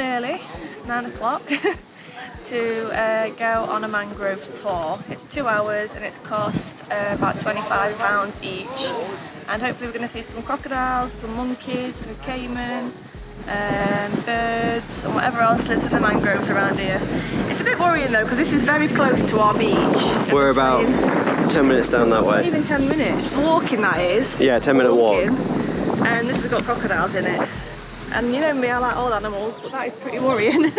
early, 9 o'clock, to go on a mangrove tour. It's 2 hours and it's cost about £25 each. And hopefully we're going to see some crocodiles, some monkeys, some caiman, birds and whatever else lives in the mangroves around here. It's a bit worrying though because this is very close to our beach. We're about 10 minutes down that way. Even 10 minutes. Walking that is. Yeah, 10-minute walk. And this has got crocodiles in it. And you know me, I like all animals, but that is pretty worrying.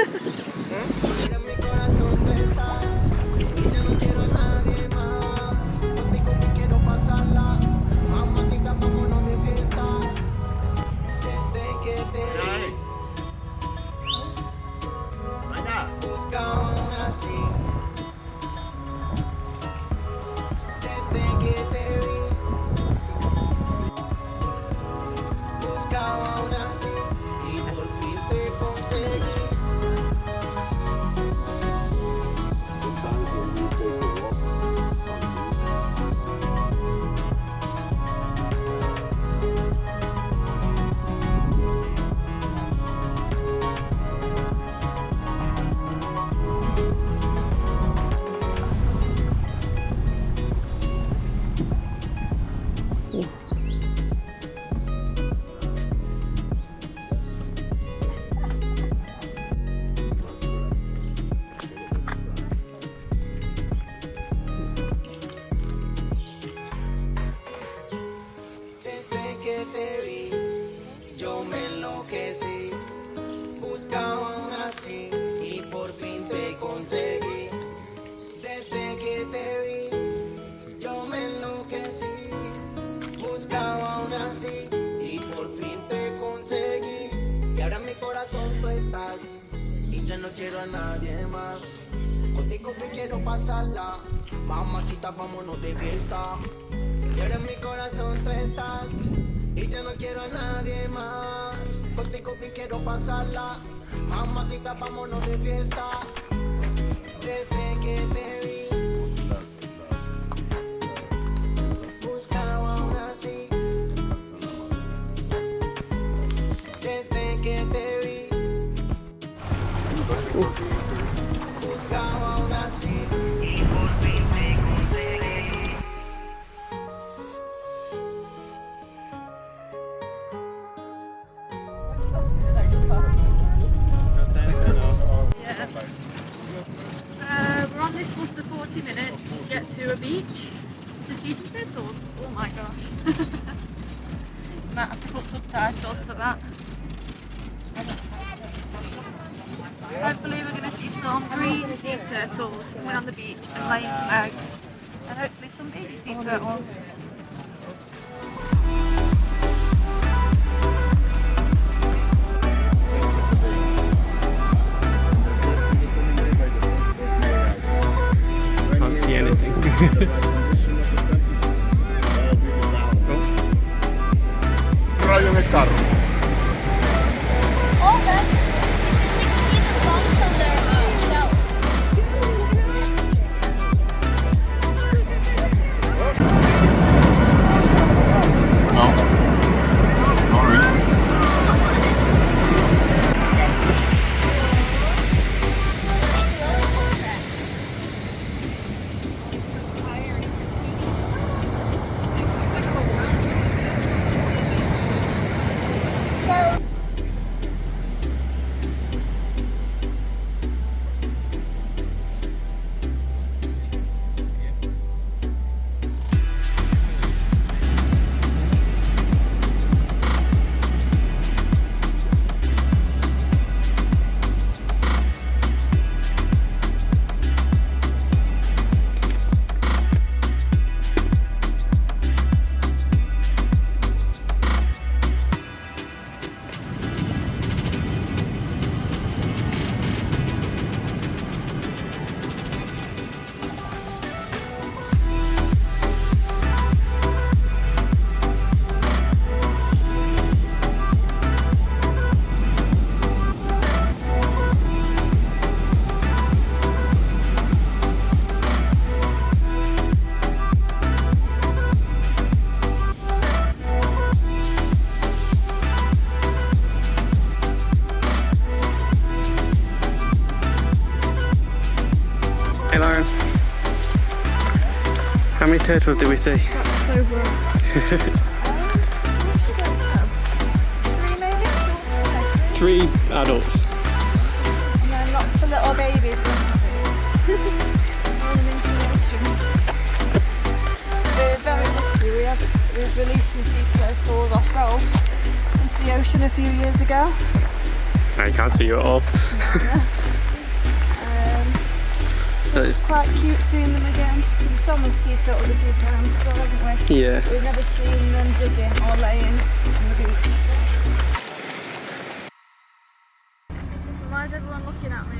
Mamacita, vámonos de fiesta. Y ahora en mi corazón tú estás. Y ya no quiero a nadie más. Contigo bien quiero pasarla. Mamacita, vámonos de fiesta. Desde que te vi, buscaba aún así. Desde que te vi, buscaba aún así. We're on this bus for 40 minutes to get to a beach to see some turtles. Oh my gosh. Might have to put subtitles to that. Hopefully we're going to see some green sea turtles swimming on the beach and laying some eggs. And hopefully some baby sea turtles. Can't see anything. Radio en el carro. turtles did we see? That's so good. 3 maybe? 3 adults. And then lots of little babies. We're very lucky. We've released some sea turtles ourselves into the ocean a few years ago. I can't see you at all. So it's quite cute seeing them again. We saw them sea turtles a few times before, haven't we? Yeah. We've never seen them digging or laying on the beach. Why is everyone looking at me?